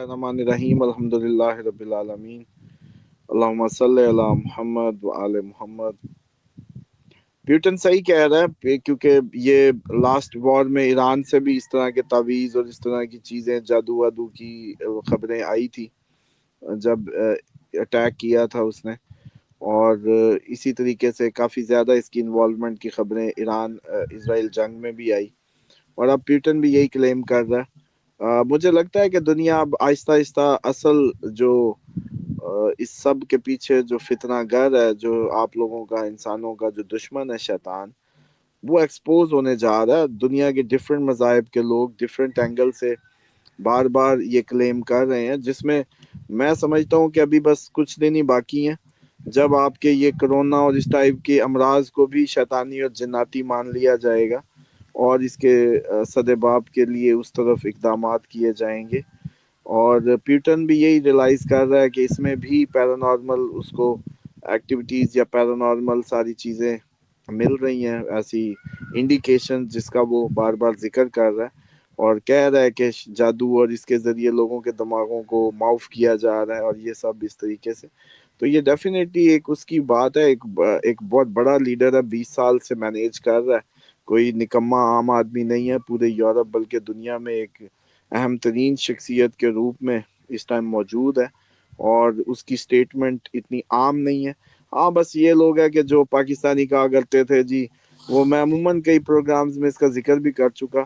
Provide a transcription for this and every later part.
الرحمن الرحیم الحمدللہ رب العالمین اللہم صلی علی محمد و آل محمد۔ پیوٹن صحیح کہہ رہا ہے کیونکہ یہ لاسٹ وار میں ایران سے بھی اس طرح کے تعویذ اور اس طرح کی چیزیں جادو وادو کی خبریں آئی تھی جب اٹیک کیا تھا اس نے، اور اسی طریقے سے کافی زیادہ اس کی انوالومنٹ کی خبریں ایران اسرائیل جنگ میں بھی آئی، اور اب پیوٹن بھی یہی کلیم کر رہا ہے۔ مجھے لگتا ہے کہ دنیا اب آہستہ آہستہ اصل جو اس سب کے پیچھے جو فتنہ گر ہے، جو آپ لوگوں کا، انسانوں کا جو دشمن ہے شیطان، وہ ایکسپوز ہونے جا رہا ہے۔ دنیا کے ڈفرینٹ مذاہب کے لوگ ڈفرینٹ اینگل سے بار بار یہ کلیم کر رہے ہیں، جس میں میں سمجھتا ہوں کہ ابھی بس کچھ دن ہی باقی ہیں جب آپ کے یہ کرونا اور اس ٹائپ کے امراض کو بھی شیطانی اور جناتی مان لیا جائے گا، اور اس کے سدباب کے لیے اس طرف اقدامات کیے جائیں گے۔ اور پیوٹن بھی یہی ریلائز کر رہا ہے کہ اس میں بھی پیرانارمل اس کو ایکٹیویٹیز یا پیرانارمل ساری چیزیں مل رہی ہیں، ایسی انڈیکیشن جس کا وہ بار بار ذکر کر رہا ہے، اور کہہ رہا ہے کہ جادو اور اس کے ذریعے لوگوں کے دماغوں کو معاف کیا جا رہا ہے، اور یہ سب اس طریقے سے۔ تو یہ ڈیفینیٹلی ایک اس کی بات ہے، ایک بہت بڑا لیڈر ہے، 20 سال سے مینیج کر رہا ہے، کوئی نکما عام آدمی نہیں ہے پورے یورپ بلکہ دنیا میں ایک اہم ترین شخصیت کے روپ میں اس ٹائم موجود ہے، اور اس کی سٹیٹمنٹ اتنی عام نہیں ہے۔ ہاں بس یہ لوگ ہیں کہ جو پاکستانی کہا کرتے تھے جی، وہ میں عموماً کئی پروگرامز میں اس کا ذکر بھی کر چکا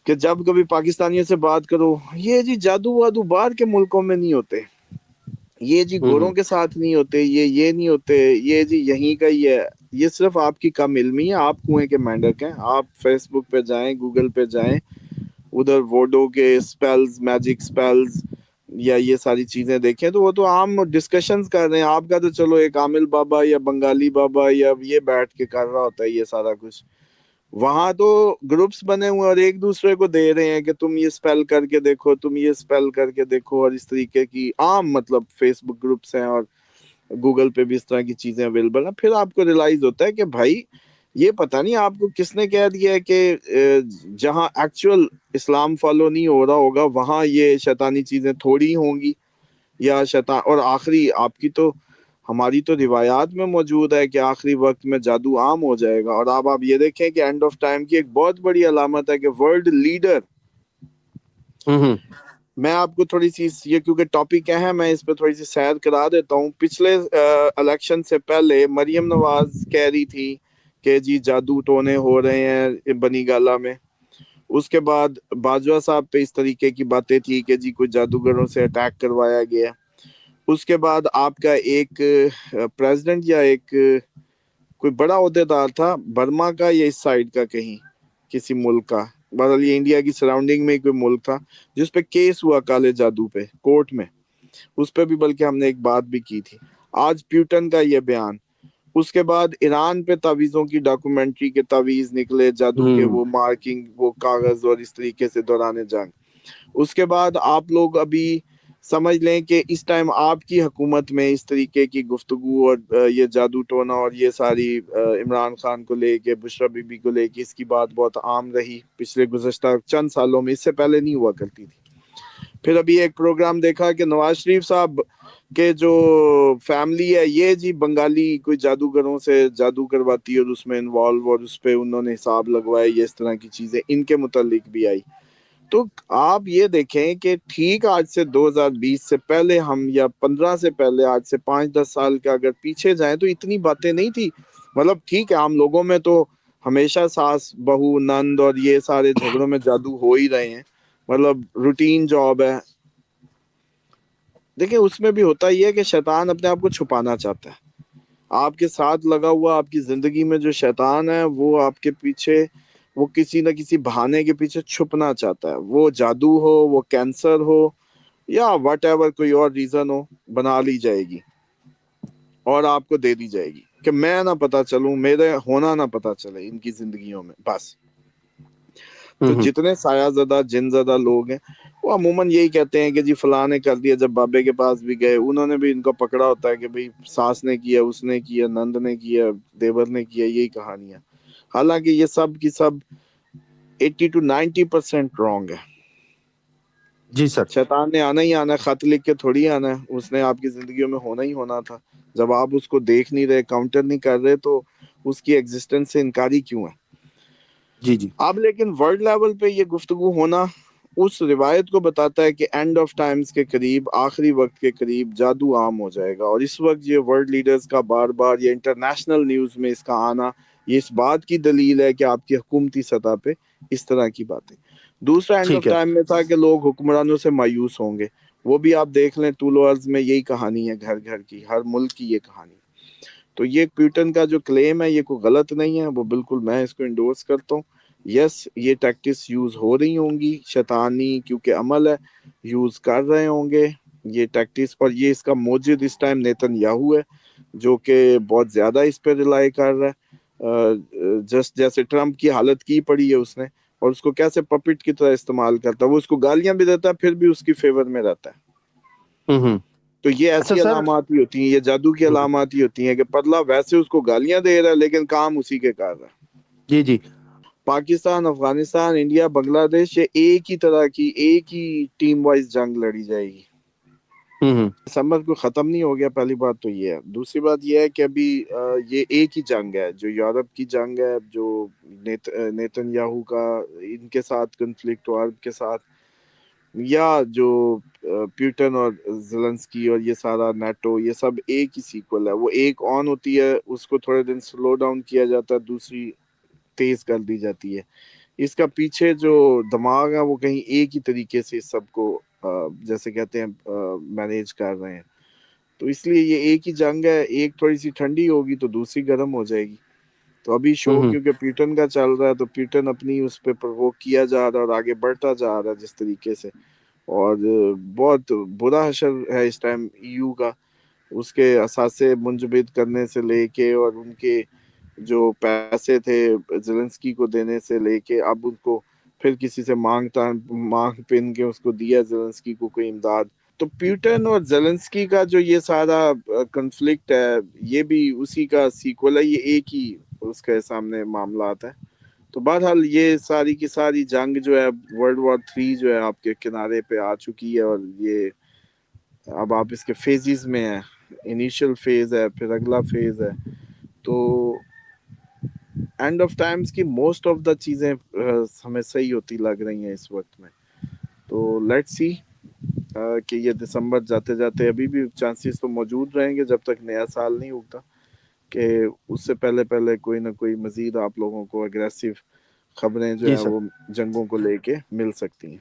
کہ جب کبھی پاکستانیوں سے بات کرو، یہ جی جادو وادو باہر کے ملکوں میں نہیں ہوتے، یہ جی گوروں کے ساتھ نہیں ہوتے، یہ نہیں ہوتے، یہ جی یہیں کا ہی ہے، یہ صرف آپ کی کم علمی ہے، آپ کنویں کے مینڈک ہیں۔ آپ فیس بک پہ جائیں، گوگل پہ جائیں، ادھر ووڈو کے سپیلز، میجک سپیلز یا یہ ساری چیزیں دیکھیں تو وہ تو عام ڈسکشنز کر رہے ہیں۔ آپ کا تو چلو ایک عامل بابا یا بنگالی بابا یا یہ بیٹھ کے کر رہا ہوتا ہے یہ سارا کچھ، وہاں تو گروپس بنے ہوئے اور ایک دوسرے کو دے رہے ہیں کہ تم یہ سپیل کر کے دیکھو، تم یہ سپیل کر کے دیکھو، اور اس طریقے کی عام مطلب فیس بک گروپس ہیں، اور گوگل پہ بھی اس طرح کی چیزیں اویلیبل ہیں۔ پھر آپ کو ریلائز ہوتا ہے کہ بھائی یہ پتہ نہیں آپ کو کس نے کہہ دیا ہے کہ جہاں ایکچوئل اسلام فالو نہیں ہو رہا ہوگا وہاں یہ شیطانی چیزیں تھوڑی ہوں گی، یا شیطان۔ اور آخری آپ کی تو ہماری تو روایات میں موجود ہے کہ آخری وقت میں جادو عام ہو جائے گا، اور اب آپ یہ دیکھیں کہ اینڈ آف ٹائم کی ایک بہت بڑی علامت ہے کہ ورلڈ لیڈر، میں آپ کو تھوڑی سی یہ کیونکہ ٹاپک اہم ہے اس پہ تھوڑی سی سیر کرا دیتا ہوں۔ پچھلے الیکشن سے پہلے مریم نواز کہہ رہی تھی کہ جی جادو ٹونے ہو رہے ہیں بنی گالا میں، اس کے بعد باجوہ صاحب پہ اس طریقے کی باتیں تھی کہ جی کوئی جادوگروں سے اٹیک کروایا گیا۔ اس کے بعد آپ کا ایک پریزیڈنٹ یا ایک کوئی بڑا عہدیدار تھا برما کا یا اس سائڈ کا کہیں کسی ملک کا، بہرحال یہ انڈیا کی سراؤنڈنگ میں کوئی ملک تھا، جس پہ کیس ہوا کالے جادو پہ کورٹ میں، اس پہ بھی بلکہ ہم نے ایک بات بھی کی تھی۔ آج پیوٹن کا یہ بیان، اس کے بعد ایران پہ تعویذوں کی ڈاکومنٹری کے تعویذ نکلے جادو کے، وہ مارکنگ، وہ کاغذ، اور اس طریقے سے دوران جنگ۔ اس کے بعد آپ لوگ ابھی سمجھ لیں کہ اس ٹائم آپ کی حکومت میں اس طریقے کی گفتگو اور یہ جادو ٹونا اور یہ ساری عمران خان کو لے کے، بشرا بی بی کو لے کے اس کی بات بہت عام رہی پچھلے گزشتہ چند سالوں میں، اس سے پہلے نہیں ہوا کرتی تھی۔ پھر ابھی ایک پروگرام دیکھا کہ نواز شریف صاحب کہ جو فیملی ہے یہ جی بنگالی کوئی جادوگروں سے جادو کرواتی ہے اور اس میں انوالو، اور اس پہ انہوں نے حساب لگوایا، یہ اس طرح کی چیزیں ان کے متعلق بھی آئی۔ تو آپ یہ دیکھیں کہ ٹھیک آج سے 2020 سے پہلے ہم، یا 15 سے پہلے، آج سے 5-10 سال کا اگر پیچھے جائیں تو اتنی باتیں نہیں تھی۔ مطلب ٹھیک ہے عام لوگوں میں تو ہمیشہ ساس بہو نند اور یہ سارے جھگڑوں میں جادو ہو ہی رہے ہیں، مطلب روٹین جاب ہے۔ دیکھیں اس میں بھی ہوتا ہی ہے کہ شیطان اپنے آپ کو چھپانا چاہتا ہے۔ آپ کے ساتھ لگا ہوا آپ کی زندگی میں جو شیطان ہے وہ آپ کے پیچھے، وہ کسی نہ کسی بہانے کے پیچھے چھپنا چاہتا ہے، وہ جادو ہو، وہ کینسر ہو، یا واٹ ایور کوئی اور ریزن ہو، بنا لی جائے گی اور آپ کو دے دی جائے گی کہ میں نہ پتا چلوں، میرے ہونا نہ پتا چلے ان کی زندگیوں میں بس۔ تو جتنے سایہ زدہ جن زدہ لوگ ہیں وہ عموماً یہی کہتے ہیں کہ جی فلاں نے کر دیا۔ جب بابے کے پاس بھی گئے انہوں نے بھی ان کو پکڑا ہوتا ہے کہ بھئی ساس نے کیا، اس نے کیا، نند نے کیا، دیور نے کیا، یہی کہانیاں۔ حالانکہ یہ سب کی سب 80 to 90% رانگ ہے۔ جی سر. شیطان نے آنا ہی آنا ہے، خط لکھ کے تھوڑی آنا ہے، اس نے آپ کی زندگیوں میں ہونا ہی ہونا تھا. جب آپ اس کو دیکھ نہیں رہے، کاؤنٹر نہیں کر رہے، تو اس کی ایگزسٹنس سے انکاری کیوں ہے؟ جی جی. اب لیکن ورلڈ لیول پہ یہ گفتگو ہونا اس روایت کو بتاتا ہے کہ اینڈ آف ٹائمز کے قریب، آخری وقت کے قریب جادو عام ہو جائے گا. اور اس وقت یہ ورلڈ لیڈرز کا بار بار یہ انٹرنیشنل نیوز میں اس کا آنا، یہ اس بات کی دلیل ہے کہ آپ کی حکومتی سطح پہ اس طرح کی باتیں. دوسرا اینڈ آف ٹھیک ہے. ٹائم میں تھا کہ لوگ حکمرانوں سے مایوس ہوں گے. وہ بھی آپ دیکھ لیں، طول و عرض میں یہی کہانی ہے، گھر گھر کی، ہر ملک کی یہ کہانی. تو یہ پیوٹن کا جو کلیم ہے یہ کوئی غلط نہیں ہے، وہ بالکل میں اس کو انڈورس کرتا ہوں. یس، یہ ٹیکٹس یوز ہو رہی ہوں گی، شیطانی کیونکہ عمل ہے، یوز کر رہے ہوں گے یہ ٹیکٹس. اور یہ اس کا موجد اس ٹائم نیتن یاہو ہے، جو کہ بہت زیادہ اس پہ ریلائی کر رہا ہے. جسٹ جیسے ٹرمپ کی حالت کی پڑی ہے اس نے، اور اس کو کیسے پپٹ کی طرح استعمال کرتا ہے. وہ اس کو گالیاں بھی دیتا ہے، پھر بھی اس کی فیور میں رہتا ہے. تو یہ اچھا ایسی سر. علامات ہی ہوتی ہیں، یہ جادو کی علامات ہی ہوتی ہیں کہ پتلا ویسے اس کو گالیاں دے رہا ہے لیکن کام اسی کے کر رہا ہے. جی جی. پاکستان، افغانستان، انڈیا، بنگلہ دیش، یہ ایک ہی طرح کی، ایک ہی ٹیم وائز جنگ لڑی جائے گی. دسمبر کو ختم نہیں ہو گیا، پہلی بات تو یہ ہے. دوسری بات یہ ہے کہ ابھی یہ ایک ہی جنگ ہے، جو یورپ کی جنگ ہے، جو نیتن یاہو کا ان کے ساتھ کنفلکٹ، عرب کے ساتھ، یا جو پیوٹن اور زیلنسکی اور یہ سارا نیٹو، یہ سب ایک ہی سیکول ہے. وہ ایک آن ہوتی ہے، اس کو تھوڑے دن سلو ڈاؤن کیا جاتا ہے، دوسری تیز کر دی جاتی ہے. اس کا پیچھے جو دماغ ہے وہ کہیں ایک ہی طریقے سے اس سب کو جیسے کہتے ہیں مینیج کر رہے ہیں. تو اس لیے یہ ایک ہی جنگ ہے، ایک تھوڑی سی ٹھنڈی ہوگی تو دوسری گرم ہو جائے گی. تو ابھی شو کیونکہ پیوٹن کا چل رہا ہے، تو پیوٹن اپنی اس پہ پرووک کیا جا رہا ہے اور آگے بڑھتا جا رہا ہے جس طریقے سے. اور بہت برا حشر ہے اس ٹائم ای یو کا، اس کے اثاثے منجمد کرنے سے لے کے، اور ان کے جو پیسے تھے زیلنسکی کو دینے سے لے کے، اب ان کو پھر کسی سے مانگ پن کے اس کو دیا زیلنسکی کو کوئی امداد. تو پیوٹن اور زیلنسکی کا جو یہ سارا کنفلکٹ ہے، یہ بھی اسی کا سیکول ہے، یہ ایک ہی اس کے سامنے معاملات ہے. تو بہرحال یہ ساری کی ساری جنگ جو ہے ورلڈ وار 3 جو ہے آپ کے کنارے پہ آ چکی ہے. اور یہ اب آپ اس کے فیزز میں ہیں، انیشل فیز ہے، پھر اگلا فیز ہے. تو اینڈ آف ٹائمز کی موسٹ آف دا چیزیں ہمیں صحیح ہوتی لگ رہی ہیں اس وقت میں. تو لیٹ سی کہ یہ دسمبر جاتے جاتے، ابھی بھی چانسز تو موجود رہیں گے جب تک نیا سال نہیں اگتا، کہ اس سے پہلے پہلے کوئی نہ کوئی مزید آپ لوگوں کو اگریسو خبریں جو جی ہیں سر. وہ جنگوں کو لے کے مل سکتی ہیں.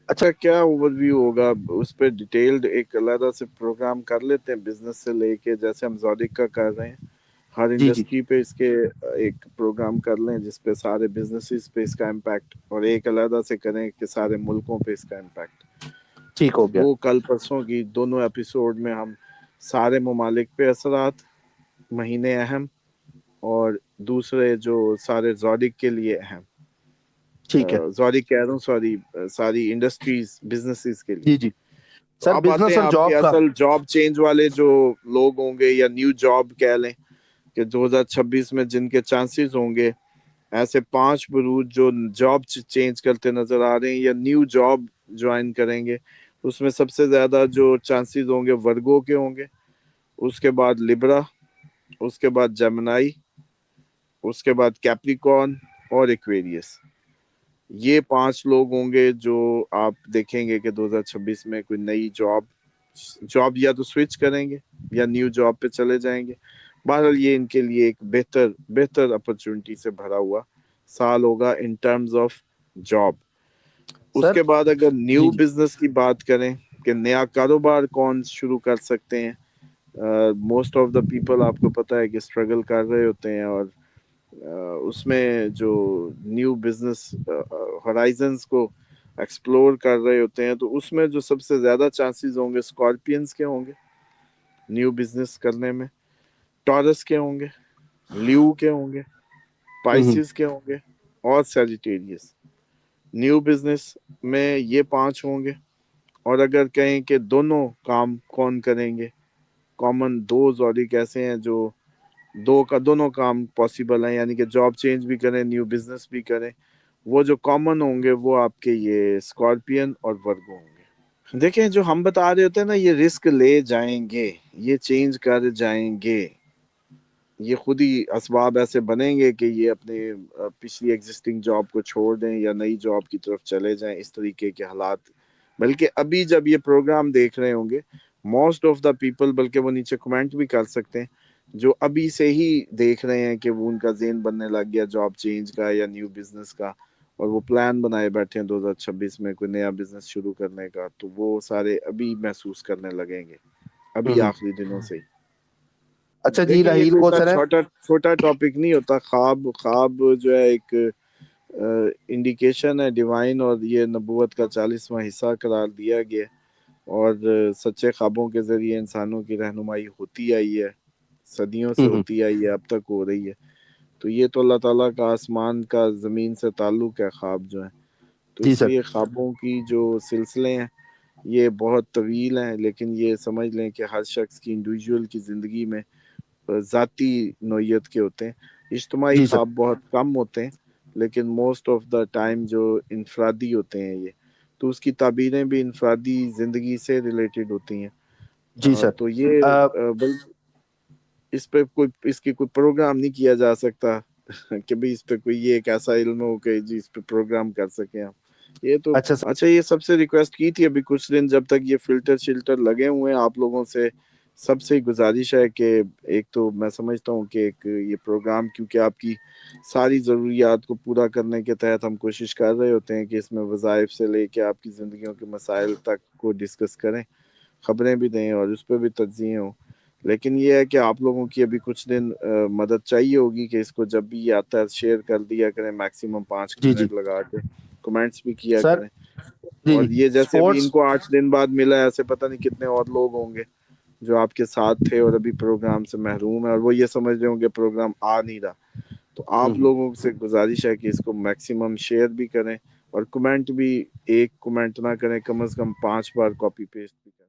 اچھا. کیا اوور ویو ہوگا اس پہ ڈیٹیلڈ ایک علیحدہ سے پروگرام کر لیتے ہیں، بزنس سے لے کے، جیسے ہم زودک کا کر رہے ہیں. ہر جی جی. انڈسٹری پہ اس کے ایک پروگرام کر لیں جس پہ سارے بزنسز پہ اس کا امپیکٹ، اور ایک علیحدہ سے کریں کہ سارے ملکوں پہ اس کا امپیکٹ. ٹھیک تو ہو گیا. دو کل پرسوں کی دونوں ایپیسوڈ میں ہم سارے ممالک پہ اثرات، مہینے اہم، اور دوسرے جو سارے زودک کے لیے اہم، ٹھیک ہے. زودک کہہ رہا ہوں، سوری، ساری انڈسٹریز، بزنسز کے لیے. جی جی. تو سر اب آتے بزنس ہیں اور آپ کے جاب کا. اصل جاب چینج والے جو لوگ ہوں گے، یا نیو جاب کہہ لیں، کہ 2026 میں جن کے چانسز ہوں گے. ایسے 5 بروج جو جاب چینج کرتے نظر آ رہے ہیں یا نیو جاب جوائن کریں گے، اس میں سب سے زیادہ جو چانسز ہوں گے ورگو کے ہوں گے، اس کے بعد لبرا، اس کے بعد جمنائی، اس کے بعد کیپریکون اور ایکویریس. یہ 5 لوگ ہوں گے جو آپ دیکھیں گے کہ 2026 میں کوئی نئی جاب یا تو سوئچ کریں گے یا نیو جاب پہ چلے جائیں گے. بہرحال یہ ان کے لیے ایک بہتر اپرچونٹی سے بھرا ہوا سال ہوگا ان ٹرمز آف جاب. اس سر. کے بعد اگر جی نیو جی. بزنس کی بات کریں کہ نیا کاروبار کون شروع کر سکتے ہیں، موسٹ آف دا پیپل آپ کو پتا ہے کہ اسٹرگل کر رہے ہوتے ہیں، اور اس میں جو نیو بزنس ہورائزنز کو ایکسپلور کر رہے ہوتے ہیں، تو اس میں جو سب سے زیادہ چانسز ہوں گے اسکارپینس کے ہوں گے نیو بزنس کرنے میں، ٹورس کے ہوں گے، لیو کے ہوں گے، پائسز کے ہوں گے، اور سیجیٹیریس. نیو بزنس میں یہ 5 ہوں گے. اور اگر کہیں کہ دونوں کام کون کریں گے، کامن 2 زوڈک ایسے ہیں جو دونوں کام پاسبل ہیں، یعنی کہ جاب چینج بھی کریں، نیو بزنس بھی کریں، وہ جو کامن ہوں گے وہ آپ کے یہ اسکارپین اور ورگو ہوں گے. دیکھیں جو ہم بتا رہے ہوتے ہیں نا یہ رسک لے جائیں گے, یہ چینج کر جائیں گے, یہ خود ہی اسباب ایسے بنیں گے کہ یہ اپنے پچھلی ایگزسٹنگ جاب کو چھوڑ دیں یا نئی جاب کی طرف چلے جائیں, اس طریقے کے حالات. بلکہ ابھی جب یہ پروگرام دیکھ رہے ہوں گے موسٹ آف دا پیپل, بلکہ وہ نیچے کمنٹ بھی کر سکتے ہیں, جو ابھی سے ہی دیکھ رہے ہیں کہ وہ ان کا ذہن بننے لگ گیا جاب چینج کا یا نیو بزنس کا, اور وہ پلان بنائے بیٹھے ہیں 2026 میں کوئی نیا بزنس شروع کرنے کا, تو وہ سارے ابھی محسوس کرنے لگیں گے, ابھی آخری دنوں سے ہی. اچھا جی دیکھیں یہ راہیل کوئی کو اتنا سر چھوٹا ٹاپک نہیں ہوتا. خواب جو ہے ایک انڈیکیشن ہے ڈیوائن, اور یہ نبوت کا 40واں حصہ قرار دیا گیا, اور سچے خوابوں کے ذریعے انسانوں کی رہنمائی ہوتی آئی ہے, صدیوں سے ہوتی آئی ہے, اب تک ہو رہی ہے. تو یہ تو اللہ تعالیٰ کا آسمان کا زمین سے تعلق ہے خواب جو ہے, تو جی اس سر لیے خوابوں کی جو سلسلے ہیں یہ بہت طویل ہیں, لیکن یہ سمجھ لیں کہ ہر شخص کی انڈیویجول کی زندگی میں ذاتی نوعیت کے ہوتے ہیں. اجتماعی جی سر خواب بہت کم ہوتے ہیں, لیکن موسٹ آف دا ٹائم جو انفرادی ہوتے ہیں یہ, تو اس کی تعبیریں بھی انفرادی زندگی سے ریلیٹڈ ہوتی ہیں. جی سر تو یہ اس پہ اس کی کوئی پروگرام نہیں کیا جا سکتا کہ بھئی اس پہ کوئی یہ ایک ایسا علم ہو کہ جی اس پہ پروگرام کر سکیں آپ. یہ تو اچھا سر اچھا, یہ سب سے ریکویسٹ کی تھی ابھی کچھ دن جب تک یہ فلٹر شلٹر لگے ہوئے ہیں آپ لوگوں سے, سب سے گزارش ہے کہ ایک تو میں سمجھتا ہوں کہ ایک یہ پروگرام کیونکہ آپ کی ساری ضروریات کو پورا کرنے کے تحت ہم کوشش کر رہے ہوتے ہیں کہ اس میں وظائف سے لے کے آپ کی زندگیوں کے مسائل تک کو ڈسکس کریں, خبریں بھی دیں اور اس پہ بھی تجزیے ہوں. لیکن یہ ہے کہ آپ لوگوں کی ابھی کچھ دن مدد چاہیے ہوگی کہ اس کو جب بھی یہ آتا ہے شیئر کر دیا کریں, میکسیمم 5 جی جی منٹ لگا کے کمنٹس بھی کیا سر کریں. جی اور جی یہ جیسے ابھی ان اسپورٹس کو 8 دن بعد ملا ہے, ایسے پتہ نہیں کتنے اور لوگ ہوں گے جو آپ کے ساتھ تھے اور ابھی پروگرام سے محروم ہے, اور وہ یہ سمجھ رہے ہوں گے پروگرام آ نہیں رہا. تو آپ لوگوں سے گزارش ہے کہ اس کو میکسیمم شیئر بھی کریں, اور کمنٹ بھی ایک کمنٹ نہ کریں, کم از کم 5 بار کاپی پیسٹ بھی کریں.